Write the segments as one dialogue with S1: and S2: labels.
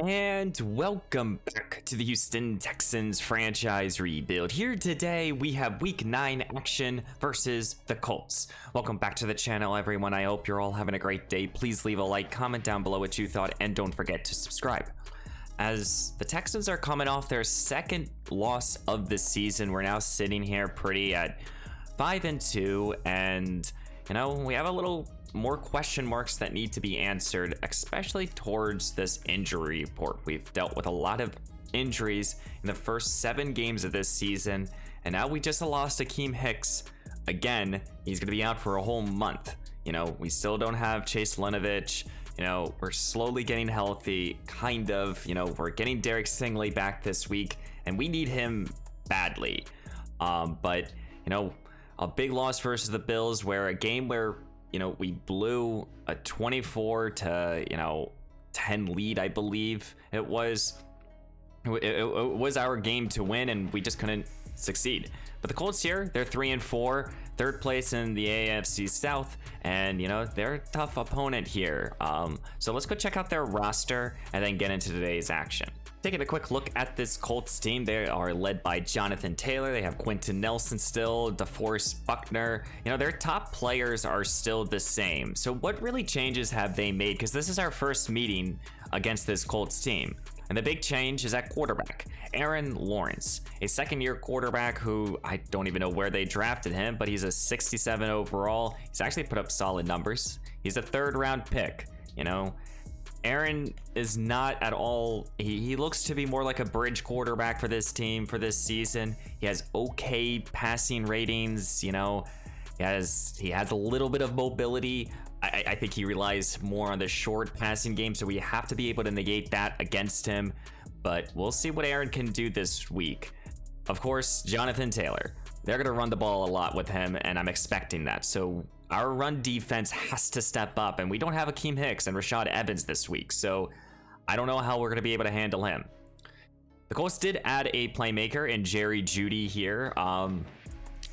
S1: And welcome back to the Houston Texans franchise rebuild. Here today we have week 9 action versus the Colts. Welcome back to the channel, everyone. I hope you're all having a great day. Please leave a like, comment down below what you thought, and don't forget to subscribe. As the Texans are coming off their second loss of the season, we're now sitting here pretty at 5-2, and you know, we have a little more question marks that need to be answered, especially towards this injury report. We've dealt with a lot of injuries in the first 7 games of this season, and now we just lost Akeem Hicks again. He's going to be out for a whole month. You know, we still don't have Chase Winovich. You know, we're slowly getting healthy, kind of. You know, we're getting Derek Stingley back this week, and we need him badly. But you know, a big loss versus the Bills, where a game where, you know, we blew a 24 to 10 lead, I believe it was. It was our game to win, and we just couldn't succeed. But the Colts here, they're 3-4, third place in the AFC South, and you know, they're a tough opponent here. So let's go check out their roster and then get into today's action. Taking a quick look at this Colts team, they are led by Jonathan Taylor. They have Quentin Nelson still, DeForest Buckner. You know, their top players are still the same. So what really changes have they made? Because this is our first meeting against this Colts team. And the big change is at quarterback, Aaron Lawrence, a second-year quarterback who I don't even know where they drafted him, but he's a 67 overall. He's actually put up solid numbers. He's a third-round pick, you know. Aaron is not at all, he looks to be more like a bridge quarterback for this team for this season. He has okay passing ratings, you know. He has a little bit of mobility. I think he relies more on the short passing game, so we have to be able to negate that against him. But we'll see what Aaron can do this week. Of course, Jonathan Taylor. They're going to run the ball a lot with him, and I'm expecting that. So our run defense has to step up, and we don't have Akeem Hicks and Rashad Evans this week, so I don't know how we're going to be able to handle him. The Colts did add a playmaker in Jerry Jeudy here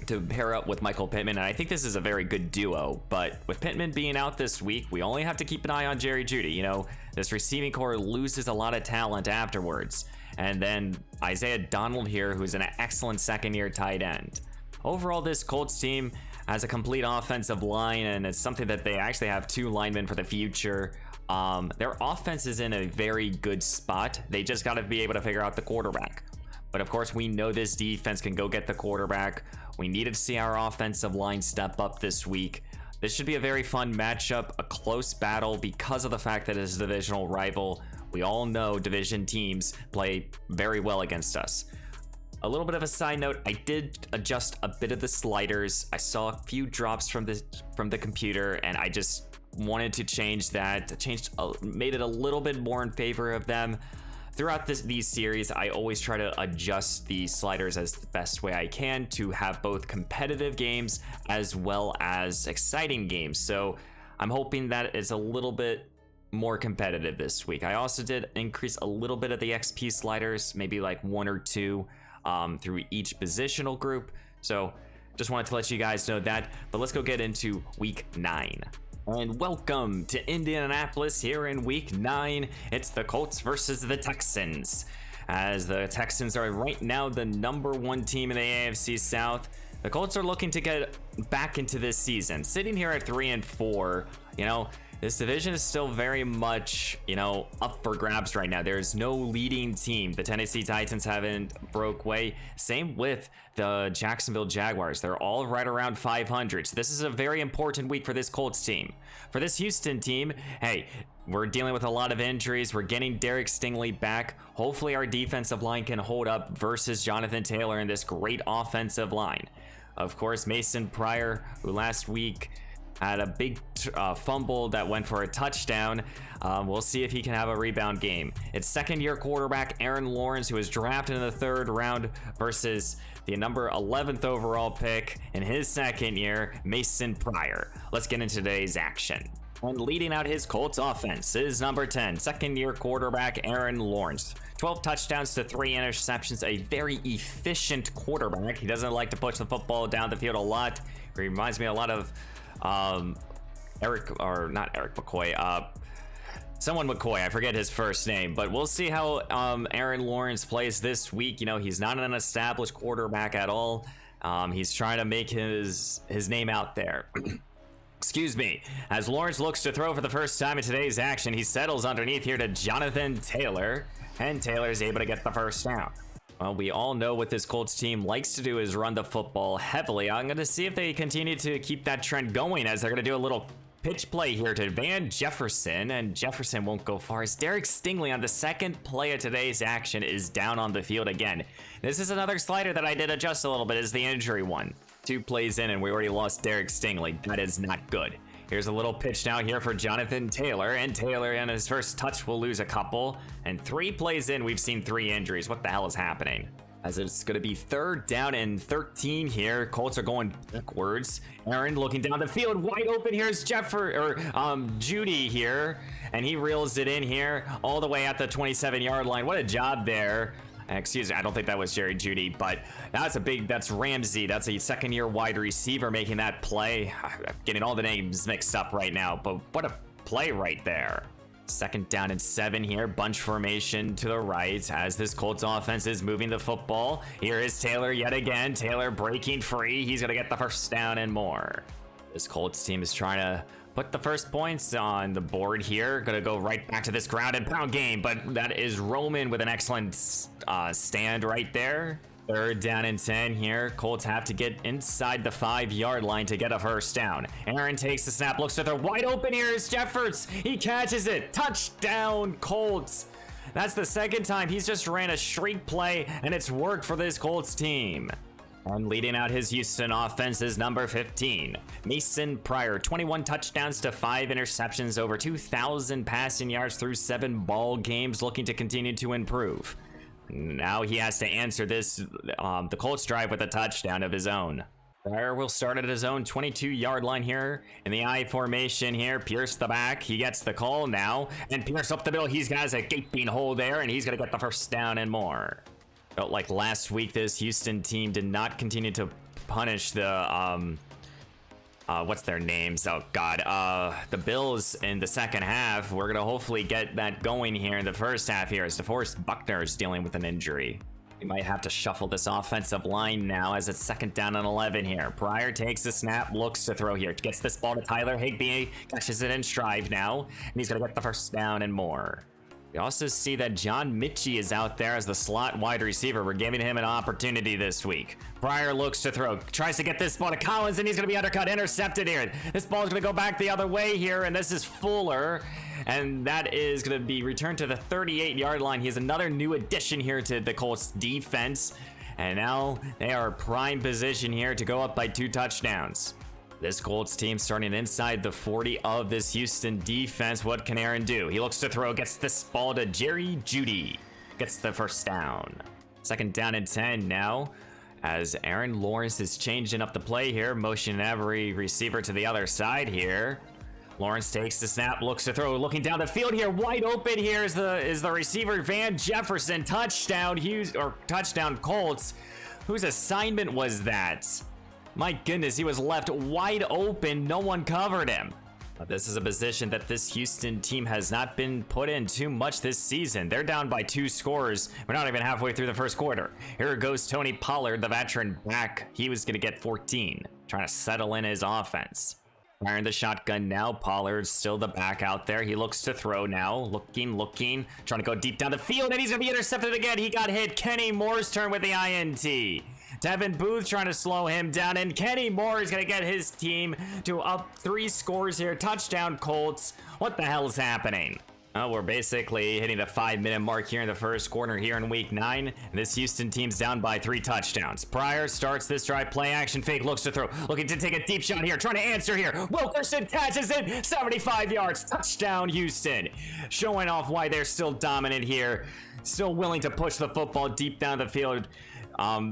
S1: to pair up with Michael Pittman, and I think this is a very good duo. But with Pittman being out this week, we only have to keep an eye on Jerry Jeudy. You know, this receiving core loses a lot of talent afterwards. And then Isaiah Donald here, who's an excellent second-year tight end. Overall, this Colts team has a complete offensive line, and it's something that they actually have 2 linemen for the future. Their offense is in a very good spot. They just got to be able to figure out the quarterback. But of course, we know this defense can go get the quarterback. We needed to see our offensive line step up this week. This should be a very fun matchup, a close battle because of the fact that it's a divisional rival. We all know division teams play very well against us. A little bit of a side note, I did adjust a bit of the sliders. I saw a few drops from the computer, and I just wanted to change that. Made it a little bit more in favor of them. Throughout these series, I always try to adjust the sliders as the best way I can to have both competitive games as well as exciting games. So I'm hoping that it's a little bit more competitive this week. I also did increase a little bit of the XP sliders, maybe like 1 or 2 through each positional group. So just wanted to let you guys know that. But let's go get into week 9. And welcome to Indianapolis here in week 9. It's the Colts versus the Texans, as the Texans are right now the #1 team in the AFC South. The Colts are looking to get back into this season, sitting here at 3-4. You know, this division is still very much, you know, up for grabs right now. There's no leading team. The Tennessee Titans haven't broke away. Same with the Jacksonville Jaguars. They're all right around 500. So this is a very important week for this Colts team. For this Houston team, hey, we're dealing with a lot of injuries. We're getting Derek Stingley back. Hopefully our defensive line can hold up versus Jonathan Taylor in this great offensive line. Of course, Mason Pryor, who last week had a big fumble that went for a touchdown. We'll see if he can have a rebound game. It's second-year quarterback Aaron Lawrence, who was drafted in the 3rd round, versus the number 11th overall pick in his second year, Mason Pryor. Let's get into today's action. And leading out his Colts offense is number 10, second-year quarterback Aaron Lawrence. 12 touchdowns to 3 interceptions, a very efficient quarterback. He doesn't like to push the football down the field a lot. He reminds me a lot of not Eric McCoy, Someone McCoy, I forget his first name, but we'll see how Aaron Lawrence plays this week. You know, he's not an established quarterback at all. He's trying to make his name out there. Excuse me. As Lawrence looks to throw for the first time in today's action, he settles underneath here to Jonathan Taylor, and Taylor is able to get the first down. Well, we all know what this Colts team likes to do is run the football heavily. I'm going to see if they continue to keep that trend going, as they're going to do a little pitch play here to Van Jefferson, and Jefferson won't go far as Derek Stingley on the second play of today's action is down on the field again. This is another slider that I did adjust a little bit, is the injury one. 2 plays in and we already lost Derek Stingley. That is not good. Here's a little pitch now here for Jonathan Taylor, and Taylor in his first touch will lose a couple, and 3 plays in we've seen 3 injuries. What the hell is happening? As it's going to be 3rd down and 13 here. Colts are going backwards. Aaron looking down the field, wide open. Here's Judy here, and he reels it in here all the way at the 27-yard line. What a job there. Excuse me, I don't think that was Jerry Judy, but that's Ramsey. That's a 2nd-year wide receiver making that play. I'm getting all the names mixed up right now, but what a play right there. 2nd down and 7 here. Bunch formation to the right as this Colts offense is moving the football. Here is Taylor yet again. Taylor breaking free. He's going to get the first down and more. This Colts team is trying to put the first points on the board here. Going to go right back to this ground and pound game, but that is Roman with an excellent stand right there. 3rd down and 10 here. Colts have to get inside the 5-yard line to get a first down. Aaron takes the snap, looks to the wide open. Here is Jeffords. He catches it. Touchdown, Colts. That's the 2nd time he's just ran a streak play, and it's worked for this Colts team. And leading out his Houston offense is number 15, Mason Pryor. 21 touchdowns to 5 interceptions, over 2,000 passing yards through 7 ball games, looking to continue to improve. Now he has to answer this, the Colts drive with a touchdown of his own. Pryor will start at his own 22-yard line here in the I formation here. Pierce the back. He gets the call now. And Pierce up the middle. He's got a gaping hole there, and he's going to get the first down and more. Felt like last week this Houston team did not continue to punish the what's their names? Oh god, the Bills in the 2nd half. We're gonna hopefully get that going here in the 1st half here, as DeForest Buckner is dealing with an injury. We might have to shuffle this offensive line now, as it's 2nd down and 11 here. Pryor takes the snap, looks to throw here, gets this ball to Tyler Higbee, catches it in stride now, and he's gonna get the first down and more. We also see that John Mitchie is out there as the slot wide receiver. We're giving him an opportunity this week. Pryor looks to throw, tries to get this ball to Collins, and he's going to be undercut, intercepted here. This ball is going to go back the other way here, and this is Fuller, and that is going to be returned to the 38-yard line. He has another new addition here to the Colts defense, and now they are prime position here to go up by 2 touchdowns. This Colts team starting inside the 40 of this Houston defense. What can Aaron do? He looks to throw, gets this ball to Jerry Judy. Gets the first down. 2nd down and 10 now, as Aaron Lawrence is changing up the play here, motioning every receiver to the other side here. Lawrence takes the snap, looks to throw, looking down the field here, wide open here is the receiver Van Jefferson. Touchdown touchdown Colts. Whose assignment was that? My goodness, he was left wide open. No one covered him. But this is a position that this Houston team has not been put in too much this season. They're down by 2 scores. We're not even halfway through the 1st quarter. Here goes Tony Pollard, the veteran back. He was going to get 14, trying to settle in his offense. Firing the shotgun now. Pollard's still the back out there. He looks to throw now. Looking, trying to go deep down the field, and he's going to be intercepted again. He got hit. Kenny Moore's turn with the INT. Devin Booth trying to slow him down, and Kenny Moore is going to get his team to up 3 scores here. Touchdown Colts. What the hell is happening? We're basically hitting the 5-minute mark here in the 1st quarter here in week 9. This Houston team's down by 3 touchdowns. Pryor starts this drive, play action fake, looks to throw, looking to take a deep shot here, trying to answer here. Wilkerson catches it, 75 yards, touchdown Houston. Showing off why they're still dominant here, still willing to push the football deep down the field.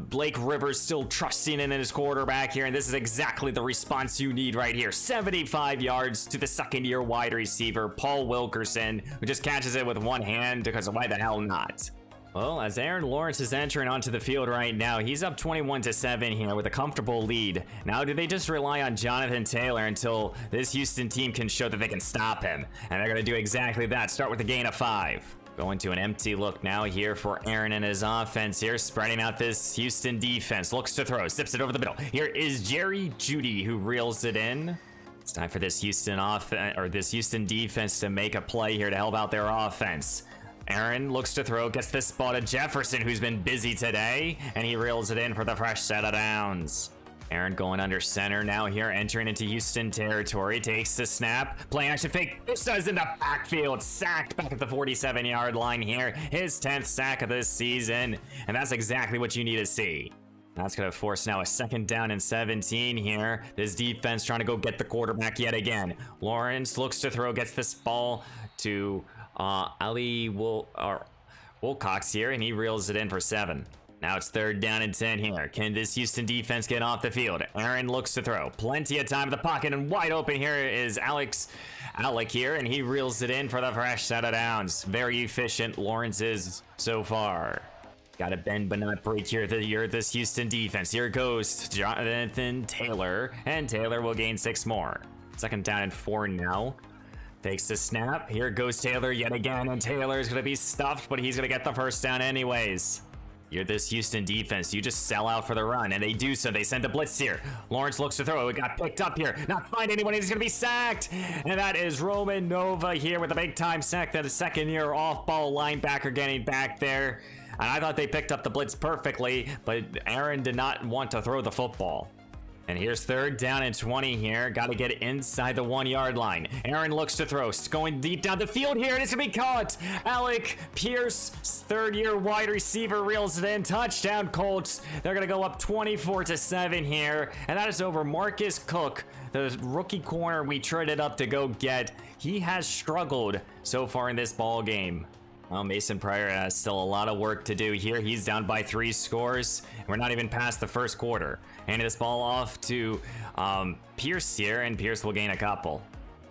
S1: Blake Rivers still trusting in his quarterback here, and this is exactly the response you need right here. 75 yards to the 2nd-year wide receiver, Paul Wilkerson, who just catches it with one hand, because why the hell not? Well, as Aaron Lawrence is entering onto the field right now, he's up 21-7 here with a comfortable lead. Now, do they just rely on Jonathan Taylor until this Houston team can show that they can stop him? And they're going to do exactly that. Start with a gain of 5. Going to an empty look now here for Aaron and his offense here, spreading out this Houston defense. Looks to throw, zips it over the middle. Here is Jerry Jeudy who reels it in. It's time for this Houston defense to make a play here to help out their offense. Aaron looks to throw, gets this ball to Jefferson, who's been busy today, and he reels it in for the fresh set of downs. Aaron going under center now here, entering into Houston territory, takes the snap, play action fake, Bosa's in the backfield, sacked back at the 47-yard line here, his 10th sack of this season, and that's exactly what you need to see. That's going to force now a 2nd down and 17 here. This defense trying to go get the quarterback yet again. Lawrence looks to throw, gets this ball to Wilcox here, and he reels it in for 7. Now it's 3rd down and 10 here. Can this Houston defense get off the field? Aaron looks to throw. Plenty of time in the pocket, and wide open here is Alec here, and he reels it in for the fresh set of downs. Very efficient Lawrence is so far. Got to bend but not break here. This Houston defense. Here goes Jonathan Taylor, and Taylor will gain 6 more. 2nd down and 4 now. Takes the snap. Here goes Taylor yet again, and Taylor is going to be stuffed, but he's going to get the 1st down anyways. You're this Houston defense. You just sell out for the run, and they do so. They send a blitz here. Lawrence looks to throw. It got picked up here. Not find anyone. He's going to be sacked. And that is Roman Nova here with a big-time sack. That is 2nd-year off-ball linebacker getting back there. And I thought they picked up the blitz perfectly, but Aaron did not want to throw the football. And here's 3rd down and 20 here. Got to get inside the 1-yard line. Aaron looks to throw. Going deep down the field here, and it's going to be caught. Alec Pierce, 3rd-year wide receiver, reels it in. Touchdown, Colts. They're going to go up 24-7 here. And that is over Marcus Cook, the rookie corner we traded up to go get. He has struggled so far in this ball game. Well, Mason Pryor has still a lot of work to do here. He's down by 3 scores. We're not even past the 1st quarter. Handing this ball off to Pierce here, and Pierce will gain a couple.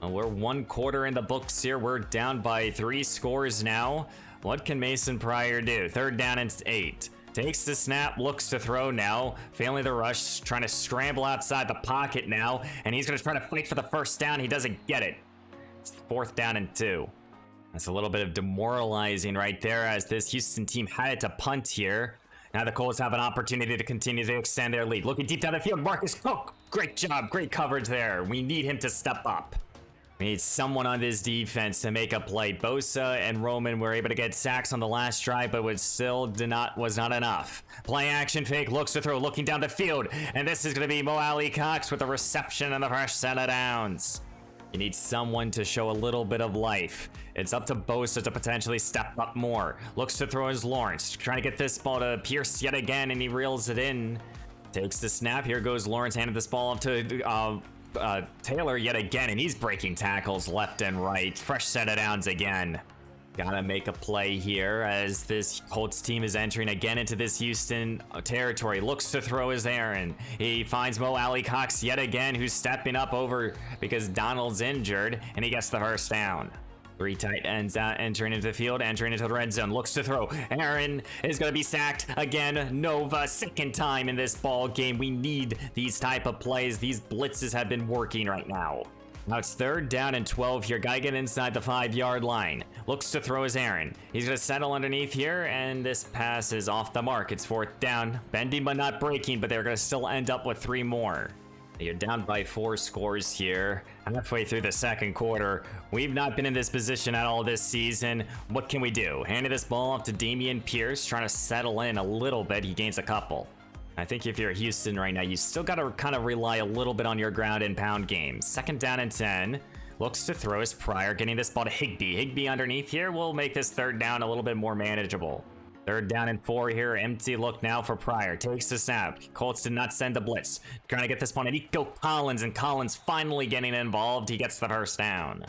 S1: We're 1 quarter in the books here. We're down by 3 scores now. What can Mason Pryor do? 3rd down and 8. Takes the snap, looks to throw now. Failing the rush, trying to scramble outside the pocket now. And he's going to try to fight for the 1st down. He doesn't get it. It's 4th down and 2. That's a little bit of demoralizing right there, as this Houston team had to punt here. Now the Colts have an opportunity to continue to extend their lead. Looking deep down the field, Marcus Cook. Great job, great coverage there. We need him to step up. We need someone on this defense to make a play. Bosa and Roman were able to get sacks on the last drive, but was not enough. Play action fake, looks to throw, looking down the field. And this is going to be Mo Alley Cox with the reception and the fresh set of downs. You need someone to show a little bit of life. It's up to Bosa to potentially step up more. Looks to throw his Lawrence. Trying to get this ball to Pierce yet again, and he reels it in. Takes the snap. Here goes Lawrence, handed this ball up to Taylor yet again, and he's breaking tackles left and right. Fresh set of downs again. Gotta make a play here as this Colts team is entering again into this Houston territory. Looks to throw his Aaron. He finds Mo Alley Cox yet again, who's stepping up over because Donald's injured, and he gets the 1st down. 3 tight ends entering into the field, entering into the red zone. Looks to throw. Aaron is going to be sacked again. Nova, 2nd time in this ball game. We need these type of plays. These blitzes have been working right now. Now it's 3rd down and 12 here. Gotta get inside the 5-yard line. Looks to throw his Aaron. He's gonna settle underneath here, and this pass is off the mark. It's 4th down. Bending but not breaking, but they're gonna still end up with 3 more. You're down by 4 scores here. Halfway through the 2nd quarter. We've not been in this position at all this season. What can we do? Handed this ball off to Dameon Pierce, trying to settle in a little bit. He gains a couple. I think if you're Houston right now, you still got to kind of rely a little bit on your ground and pound game. 2nd down and 10. Looks to throw his Pryor, getting this ball to Higbee. Higbee underneath here will make this 3rd down a little bit more manageable. 3rd down and 4 here. Empty look now for Pryor. Takes the snap. Colts did not send a blitz. Trying to get this ball to Nico Collins, and Collins finally getting involved. He gets the 1st down.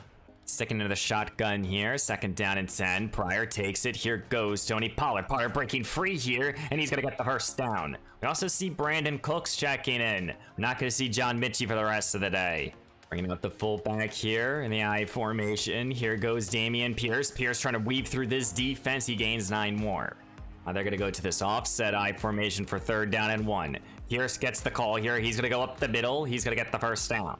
S1: Sticking to the shotgun here. 2nd down and 10. Pryor takes it. Here goes Tony Pollard. Pollard breaking free here, and he's going to get the 1st down. We also see Brandon Cooks checking in. We're not going to see John Mitchie for the rest of the day. Bringing up the fullback here in the I formation. Here goes Dameon Pierce. Pierce trying to weave through this defense. He gains 9 more. They're going to go to this offset I formation for 3rd down and 1. Pierce gets the call here. He's going to go up the middle. He's going to get the first down.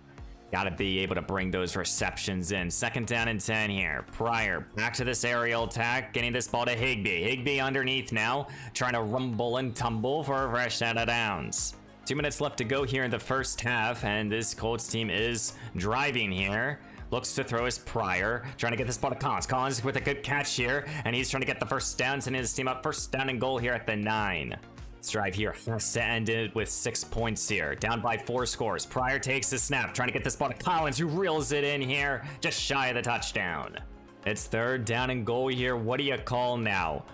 S1: Got to be able to bring those receptions in. 2nd down and 10 here. Pryor back to this aerial attack, getting this ball to Higbee. Higbee underneath now, trying to rumble and tumble for a fresh out of downs. 2 minutes left to go here in the first half, and this Colts team is driving here. Looks to throw his Pryor, trying to get this ball to Collins. Collins with a good catch here, and he's trying to get the first down, sending his team up 1st down and goal here at the 9. This drive here has to end it with 6 points here. Down by 4 scores. Pryor takes the snap, trying to get this ball to Collins, who reels it in here, just shy of the touchdown. It's 3rd down and goal here. What do you call now?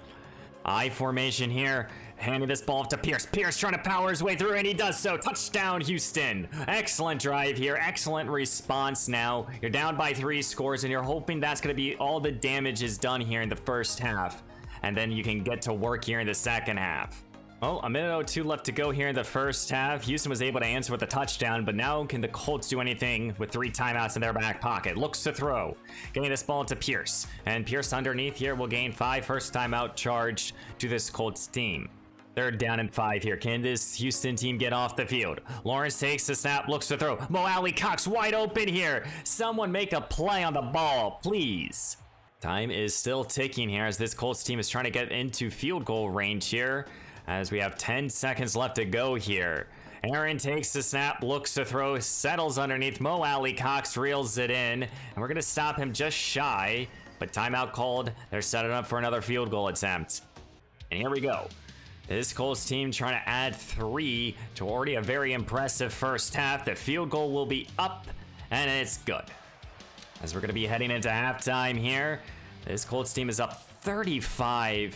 S1: I formation here. Handing this ball off to Pierce. Pierce trying to power his way through, and he does so. Touchdown, Houston. Excellent drive here. Excellent response now. You're down by 3 scores, and you're hoping that's going to be all the damage is done here in the first half. And then you can get to work here in the second half. Well, a minute or 2 left to go here in the first half. Houston was able to answer with a touchdown, but now can the Colts do anything with 3 timeouts in their back pocket? Looks to throw. Getting this ball to Pierce. And Pierce underneath here will gain 5 first timeout charge to this Colts team. 3rd down and 5 here. Can this Houston team get off the field? Lawrence takes the snap, looks to throw. Mo Alley Cox wide open here. Someone make a play on the ball, please. Time is still ticking here as this Colts team is trying to get into field goal range here, as we have 10 seconds left to go here. Aaron takes the snap, looks to throw, settles underneath. Mo Alley Cox reels it in, and we're going to stop him just shy, but timeout called. They're setting up for another field goal attempt. And here we go. This Colts team trying to add 3 to already a very impressive first half. The field goal will be up, and it's good. As we're going to be heading into halftime here, this Colts team is up 34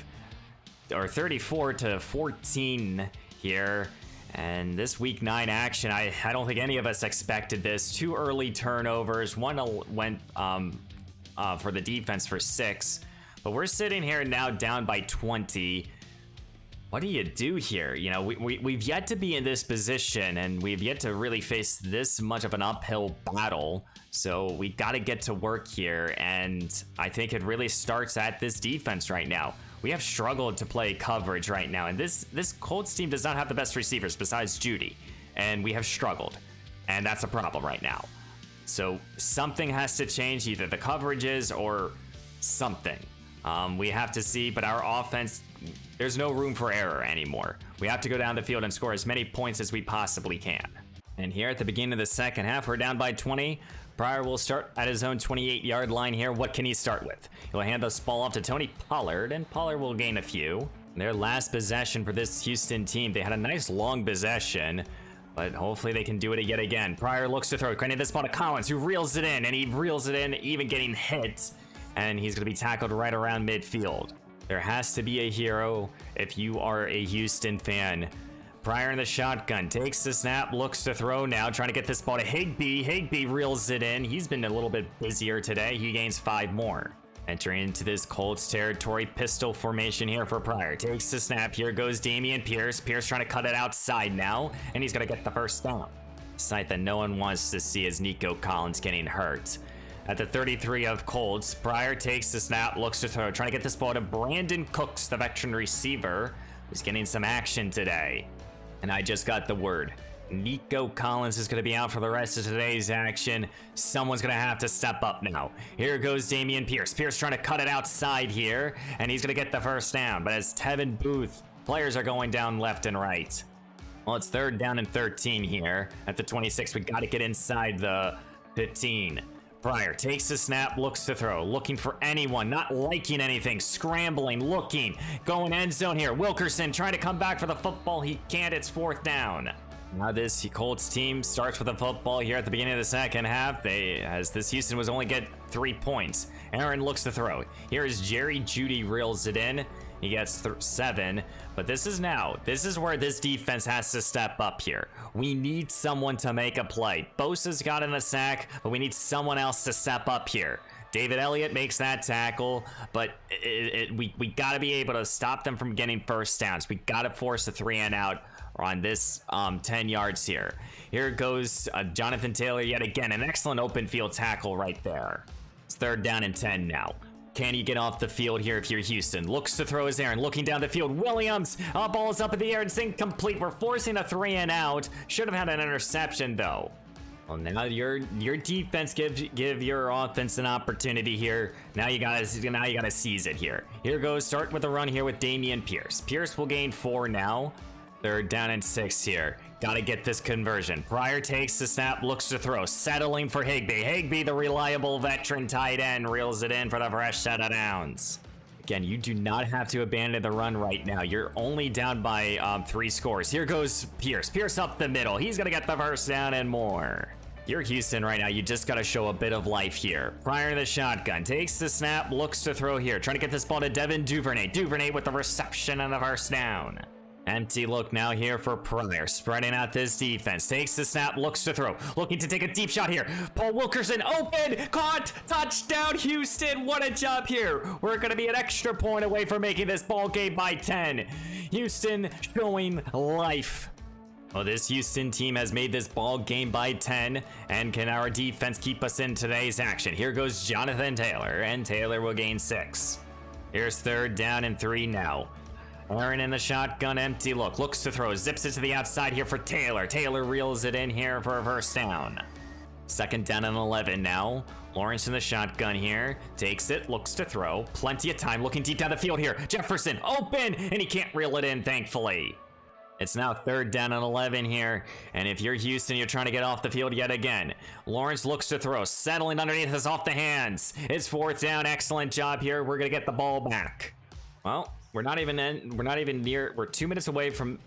S1: to 14 here. And this week 9 action, I don't think any of us expected this. 2 early turnovers. One went for the defense for 6. But we're sitting here now down by 20. What do you do here? You know, we've yet to be in this position, and we've yet to really face this much of an uphill battle. So we got to get to work here, and I think it really starts at this defense right now. We have struggled to play coverage right now, and this Colts team does not have the best receivers besides Judy, and we have struggled, and that's a problem right now. So something has to change, either the coverages or something. We have to see, but our offense, there's no room for error anymore. We have to go down the field and score as many points as we possibly can. And here at the beginning of the second half, we're down by 20. Pryor will start at his own 28-yard line here. What can he start with? He'll hand this ball off to Tony Pollard, and Pollard will gain a few. Their last possession for this Houston team, they had a nice long possession, but hopefully they can do it yet again. Pryor looks to throw, crediting this ball to Collins, who reels it in, and he reels it in, even getting hit, and he's going to be tackled right around midfield. There has to be a hero if you are a Houston fan. Pryor in the shotgun, takes the snap, looks to throw now, trying to get this ball to Higbee. Higbee reels it in. He's been a little bit busier today. He gains 5 more. Entering into this Colts territory, pistol formation here for Pryor. Takes the snap, here goes Dameon Pierce. Pierce trying to cut it outside now, and he's going to get the first down. A sight that no one wants to see is Nico Collins getting hurt. At the 33 of Colts, Pryor takes the snap, looks to throw, trying to get this ball to Brandon Cooks, the veteran receiver, who's getting some action today. And I just got the word. Nico Collins is going to be out for the rest of today's action. Someone's going to have to step up now. Here goes Dameon Pierce. Pierce trying to cut it outside here, and he's going to get the first down. But as Tevin Booth, players are going down left and right. Well, it's 3rd down and 13 here. At the 26, we got to get inside the 15. Pryor takes the snap, looks to throw, looking for anyone, not liking anything, scrambling, looking, going end zone here. Wilkerson trying to come back for the football. He can't. It's 4th down. Now this Colts team starts with the football here at the beginning of the second half. As this Houston was only get 3 points. Aaron looks to throw. Here is Jerry Jeudy, reels it in. He gets 7, but this is where this defense has to step up here. We need someone to make a play. Bosa's gotten a sack, but we need someone else to step up here. David Elliott makes that tackle, but we got to be able to stop them from getting first downs. We got to force a 3 and out on this 10 yards here. Here goes Jonathan Taylor yet again. An excellent open field tackle right there. It's 3rd down and 10 now. can you get off the field here if you're Houston? Looks to throw his Aaron, looking down the field. Williams, ball is up in the air. It's incomplete. We're forcing a 3 and out. Should have had an interception though. Well, now your defense give your offense an opportunity here. Now you gotta seize it here. Here goes, start with the run here with Damian Pierce. Pierce will gain 4 now. They're down in 6 here. Gotta get this conversion. Pryor takes the snap, looks to throw, settling for Higbee. Higbee, the reliable veteran tight end, reels it in for the fresh set of downs. Again, you do not have to abandon the run right now. You're only down by 3 scores. Here goes Pierce. Pierce up the middle. He's gonna get the first down and more. You're Houston right now. You just gotta show a bit of life here. Pryor in the shotgun, takes the snap, looks to throw here. Trying to get this ball to Devin Duvernay. Duvernay with the reception and the first down. Empty look now here for Pryor, spreading out this defense. Takes the snap, looks to throw. Looking to take a deep shot here. Paul Wilkerson open, caught, touchdown Houston. What a job here. We're going to be an extra point away from making this ball game by 10. Houston showing life. Well, this Houston team has made this ball game by 10, and can our defense keep us in today's action? Here goes Jonathan Taylor, and Taylor will gain 6. Here's 3rd down and 3 now. Aaron in the shotgun, empty look, looks to throw, zips it to the outside here for Taylor. Taylor reels it in here for a first down. 2nd down and 11 now. Lawrence in the shotgun here, takes it, looks to throw, plenty of time, looking deep down the field here. Jefferson open, and he can't reel it in, thankfully. It's now 3rd down and 11 here, and if you're Houston, you're trying to get off the field yet again. Lawrence looks to throw, settling underneath us off the hands. It's 4th down, excellent job here. We're gonna get the ball back. Well, we're not even near. We're 2 minutes away from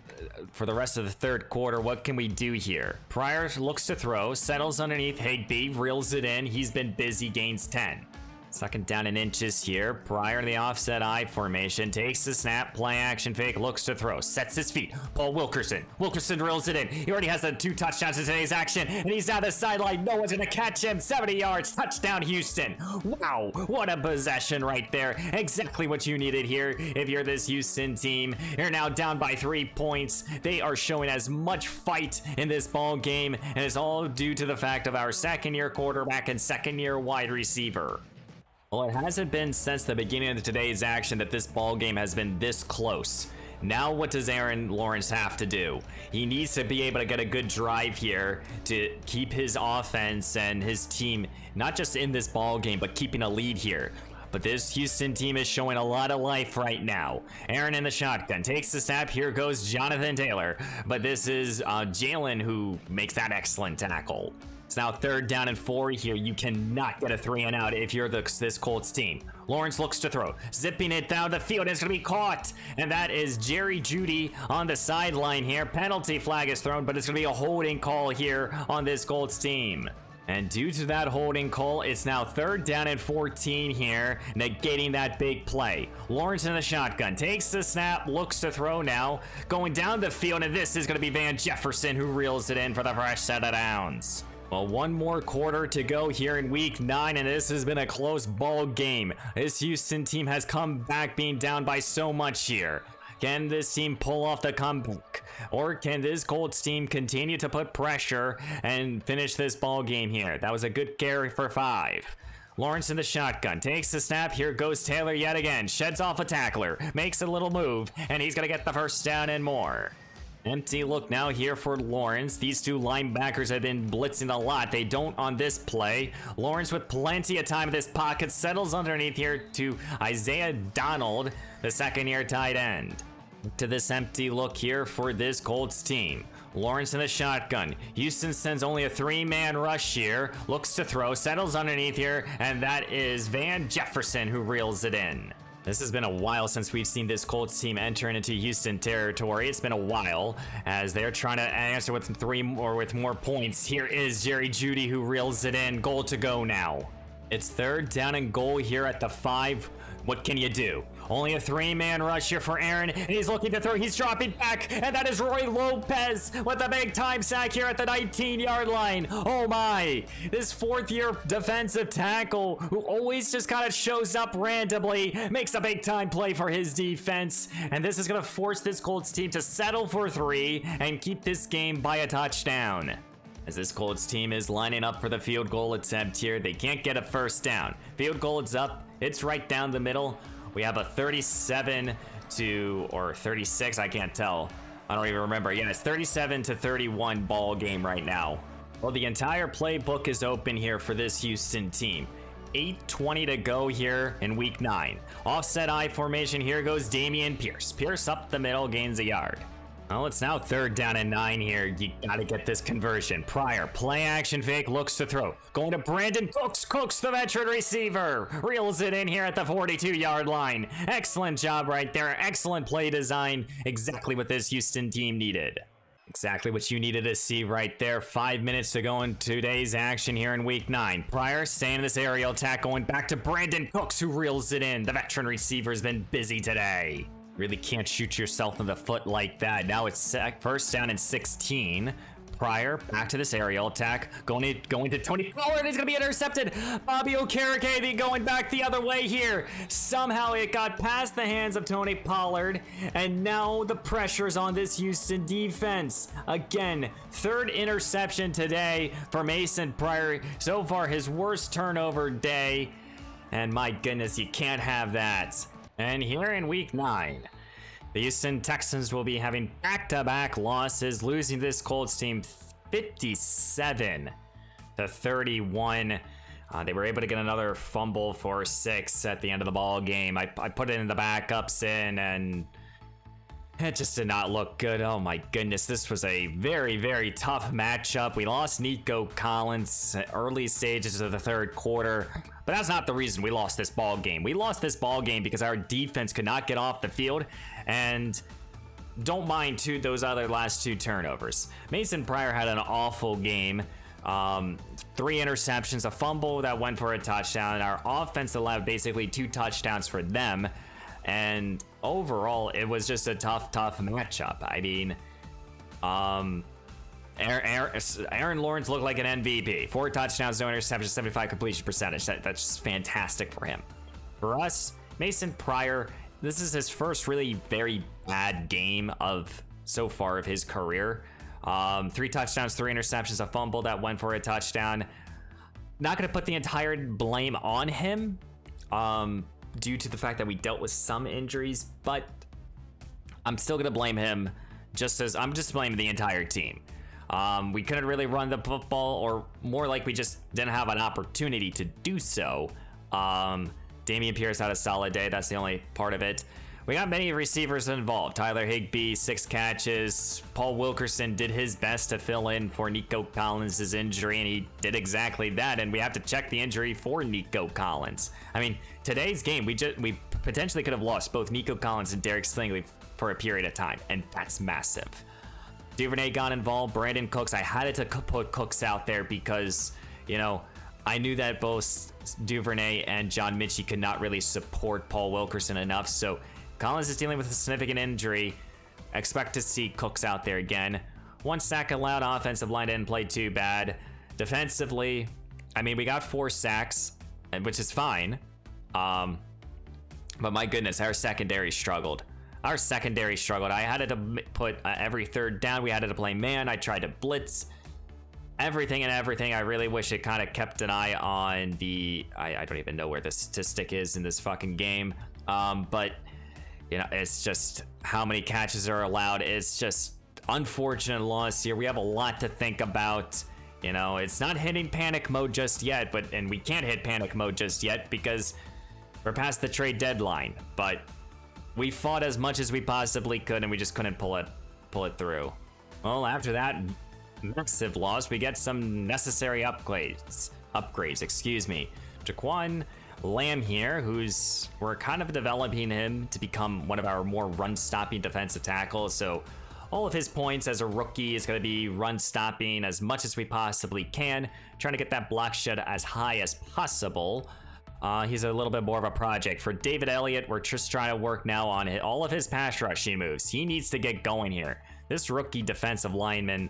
S1: for the rest of the 3rd quarter. What can we do here? Pryor looks to throw, settles underneath Higbee, reels it in. He's been busy, gains 10. 2nd down and inches here. Pryor in the offset I formation, takes the snap, play action fake, looks to throw, sets his feet. Paul Wilkerson. Wilkerson drills it in. He already has the 2 touchdowns in today's action, and he's down the sideline. No one's gonna catch him. 70 yards, touchdown Houston. Wow, what a possession right there. Exactly what you needed here if you're this Houston team. You're now down by 3 points. They are showing as much fight in this ball game, and it's all due to the fact of our 2nd-year quarterback and 2nd-year wide receiver. Well, it hasn't been since the beginning of today's action that this ball game has been this close. Now what does Aaron Lawrence have to do? He needs to be able to get a good drive here to keep his offense and his team not just in this ball game, but keeping a lead here. But this Houston team is showing a lot of life right now. Aaron in the shotgun, takes the snap. Here goes Jonathan Taylor. But this is Jalen who makes that excellent tackle. It's now 3rd down and 4 here. You cannot get a 3 and out if you're this Colts team. Lawrence looks to throw, zipping it down the field. It's going to be caught. And that is Jerry Jeudy on the sideline here. Penalty flag is thrown, but it's going to be a holding call here on this Colts team. And due to that holding call, it's now 3rd down and 14 here, negating that big play. Lawrence in the shotgun, takes the snap, looks to throw now, going down the field, and this is going to be Van Jefferson who reels it in for the fresh set of downs. Well, 1 more quarter to go here in week 9, and this has been a close ball game. This Houston team has come back being down by so much here. Can this team pull off the comeback? Or can this Colts team continue to put pressure and finish this ball game here? That was a good carry for 5. Lawrence in the shotgun, takes the snap. Here goes Taylor yet again. Sheds off a tackler, makes a little move, and he's going to get the first down and more. Empty look now here for Lawrence. These 2 linebackers have been blitzing a lot. They don't on this play. Lawrence with plenty of time in this pocket settles underneath here to Isaiah Donald, the 2nd-year tight end. To this empty look here for this Colts team. Lawrence in the shotgun. Houston sends only a 3-man rush here. Looks to throw, settles underneath here, and that is Van Jefferson who reels it in. This has been a while since we've seen this Colts team enter into Houston territory. It's been a while as they're trying to answer with 3 or with more points. Here is Jerry Jeudy who reels it in. Goal to go now. It's 3rd down and goal here at the 5. What can you do? Only a 3-man rush here for Aaron, and he's looking to throw. He's dropping back, and that is Roy Lopez with a big time sack here at the 19-yard line. Oh my, this 4th-year defensive tackle who always just kind of shows up randomly makes a big time play for his defense, and this is going to force this Colts team to settle for 3 and keep this game by a touchdown. As this Colts team is lining up for the field goal attempt here, they can't get a first down. Field goal is up. It's right down the middle. We have a 37 to, or 36, I can't tell. I don't even remember. Yeah, it's 37 to 31 ball game right now. Well, the entire playbook is open here for this Houston team. 8:20 to go here in week 9. Offset I formation. Here goes Dameon Pierce. Pierce up the middle, gains a yard. Well, it's now 3rd down and 9 here. You gotta get this conversion. Pryor, play action fake, looks to throw. Going to Brandon Cooks. Cooks, the veteran receiver. Reels it in here at the 42-yard line. Excellent job right there. Excellent play design. Exactly what this Houston team needed. Exactly what you needed to see right there. 5 minutes to go in today's action here in week 9. Pryor staying in this aerial attack, going back to Brandon Cooks, who reels it in. The veteran receiver's been busy today. Really can't shoot yourself in the foot like that. Now it's 1st down and 16. Pryor back to this aerial attack, going to Tony Pollard. He's gonna be intercepted. Bobby Okereke going back the other way here. Somehow it got past the hands of Tony Pollard, and now the pressure's on this Houston defense. Again, 3rd interception today for Mason Pryor. So far, his worst turnover day, and my goodness, you can't have that. And here in week 9, the Houston Texans will be having back-to-back losses, losing this Colts team 57 to 31. They were able to get another fumble for 6 at the end of the ball game. I put it in the backups and it just did not look good. Oh my goodness, this was a very, very tough matchup. We lost Nico Collins early stages of the 3rd quarter, but that's not the reason we lost this ball game. We lost this ball game because our defense could not get off the field, and don't mind those other last 2 turnovers. Mason Pryor had an awful game. 3 interceptions, a fumble that went for a touchdown. Our offense allowed basically 2 touchdowns for them. And overall, it was just a tough matchup. I mean, Aaron Lawrence looked like an MVP. 4 touchdowns, no interceptions, 75 completion percentage. That's fantastic for him. For us, Mason Pryor, this is his first really very bad game so far of his career. 3 touchdowns, 3 interceptions, a fumble that went for a touchdown. Not going to put the entire blame on him. Due to the fact that we dealt with some injuries, but I'm still gonna blame him. I'm just blaming the entire team. We couldn't really run the football, or more like we just didn't have an opportunity to do so. Dameon Pierce had a solid day. That's the only part of it. We got many receivers involved. Tyler Higbee, 6 catches. Paul Wilkerson did his best to fill in for Nico Collins' injury, and he did exactly that. And we have to check the injury for Nico Collins. I mean, today's game, we potentially could have lost both Nico Collins and Derek Stingley for a period of time, and that's massive. Duvernay got involved. Brandon Cooks, I had to put Cooks out there because, I knew that both Duvernay and John Mitchie could not really support Paul Wilkerson enough, so Collins is dealing with a significant injury. Expect to see Cooks out there again. 1 sack allowed. Offensive line didn't play too bad. Defensively, I mean, we got 4 sacks, which is fine. But my goodness, our secondary struggled. I had to put every 3rd down. We had to play man. I tried to blitz. Everything. I really wish it kind of kept an eye on I don't even know where the statistic is in this fucking game. But it's just how many catches are allowed. It's just unfortunate loss here. We have a lot to think about. It's not hitting panic mode just yet, and we can't hit panic mode just yet because we're past the trade deadline. But we fought as much as we possibly could, and we just couldn't pull it through. Well, after that massive loss, we get some necessary upgrades. Jaquan Lamb here, we're kind of developing him to become one of our more run-stopping defensive tackles. So all of his points as a rookie is going to be run-stopping as much as we possibly can, trying to get that block shed as high as possible. He's a little bit more of a project. For David Elliott, we're just trying to work now on all of his pass rushing moves. He needs to get going here. This rookie defensive lineman,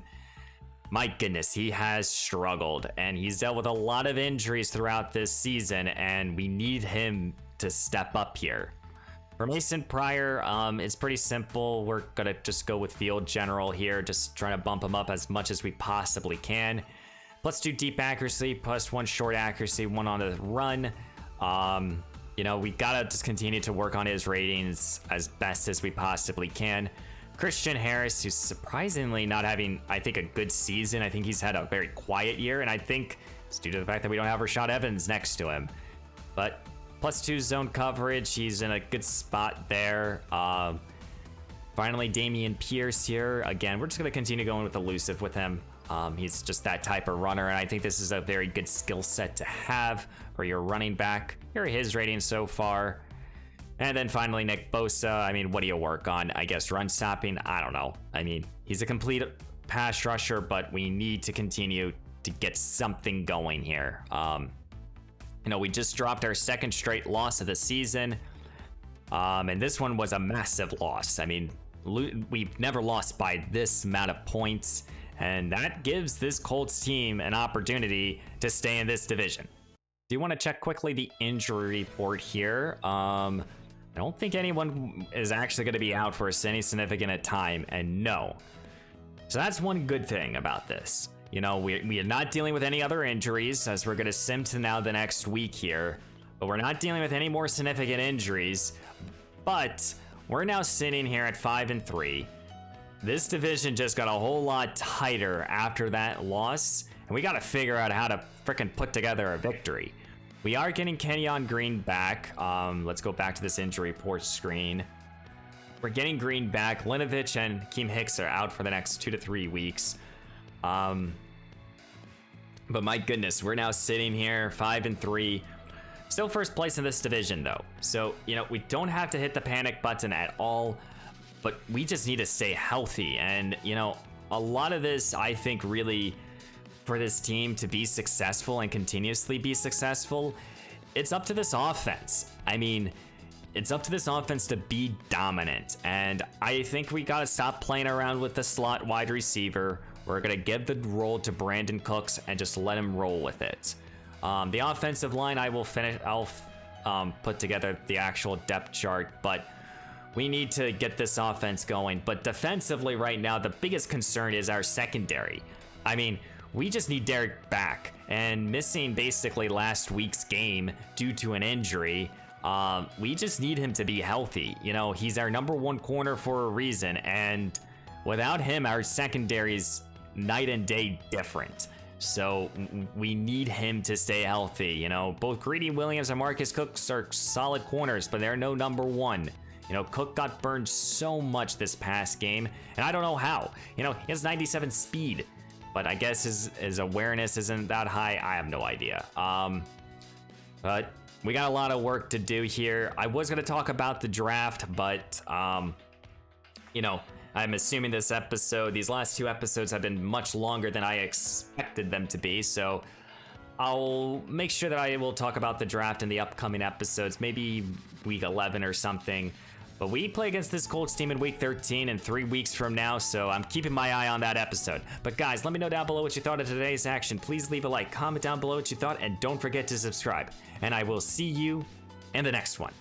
S1: my goodness, he has struggled, and he's dealt with a lot of injuries throughout this season, and we need him to step up here. For Mason Pryor, it's pretty simple. We're gonna just go with field general here, just trying to bump him up as much as we possibly can. Let's do deep accuracy, plus 1 short accuracy, 1 on the run. you know, we gotta just continue to work on his ratings as best as we possibly can. Christian Harris, who's surprisingly not having, I think, a good season. I think he's had a very quiet year, and I think it's due to the fact that we don't have Rashad Evans next to him. But +2 zone coverage, he's in a good spot there. Finally, Damian Pierce here. Again, we're just going to continue going with elusive with him. He's just that type of runner, and I think this is a very good skill set to have for your running back. Here are his ratings so far. And then finally, Nick Bosa. I mean, what do you work on? I guess run stopping? I don't know. I mean, he's a complete pass rusher, but we need to continue to get something going here. You know, we just dropped our second straight loss of the season. And this one was a massive loss. I mean, we've never lost by this amount of points. And that gives this Colts team an opportunity to stay in this division. Do you want to check quickly the injury report here? I don't think anyone is actually going to be out for any significant time, and no. So that's one good thing about this. You know, we are not dealing with any other injuries, as we're going to sim to now the next week here. But we're not dealing with any more significant injuries. But we're now sitting here at 5-3. This division just got a whole lot tighter after that loss, and we got to figure out how to frickin' put together a victory. We are getting Kenyon Green back. Let's go back to this injury report screen. We're getting Green back. Linovich and Keem Hicks are out for the next 2 to 3 weeks. But my goodness, we're now sitting here 5-3. Still first place in this division, though. So, you know, we don't have to hit the panic button at all, but we just need to stay healthy. And, you know, a lot of this, I think, really, for this team to be successful and continuously be successful, it's up to this offense. I mean, it's up to this offense to be dominant. And I think we got to stop playing around with the slot wide receiver. We're going to give the role to Brandon Cooks and just let him roll with it. The offensive line, I'll put together the actual depth chart, but we need to get this offense going. But defensively right now, the biggest concern is our secondary. I mean, we just need Derek back, and missing basically last week's game due to an injury. We just need him to be healthy. You know, he's our #1 corner for a reason, and without him, our secondary's night and day different. So we need him to stay healthy. You know, both Greedy Williams and Marcus Cooks are solid corners, but they're no #1. You know, Cook got burned so much this past game, and I don't know how. You know, he has 97 speed, but I guess his awareness isn't that high. I have no idea. But we got a lot of work to do here. I was going to talk about the draft, but, you know, I'm assuming these last 2 episodes have been much longer than I expected them to be. So I'll make sure that I will talk about the draft in the upcoming episodes, maybe week 11 or something. But we play against this Colts team in week 13 in 3 weeks from now, so I'm keeping my eye on that episode. But guys, let me know down below what you thought of today's action. Please leave a like, comment down below what you thought, and don't forget to subscribe. And I will see you in the next one.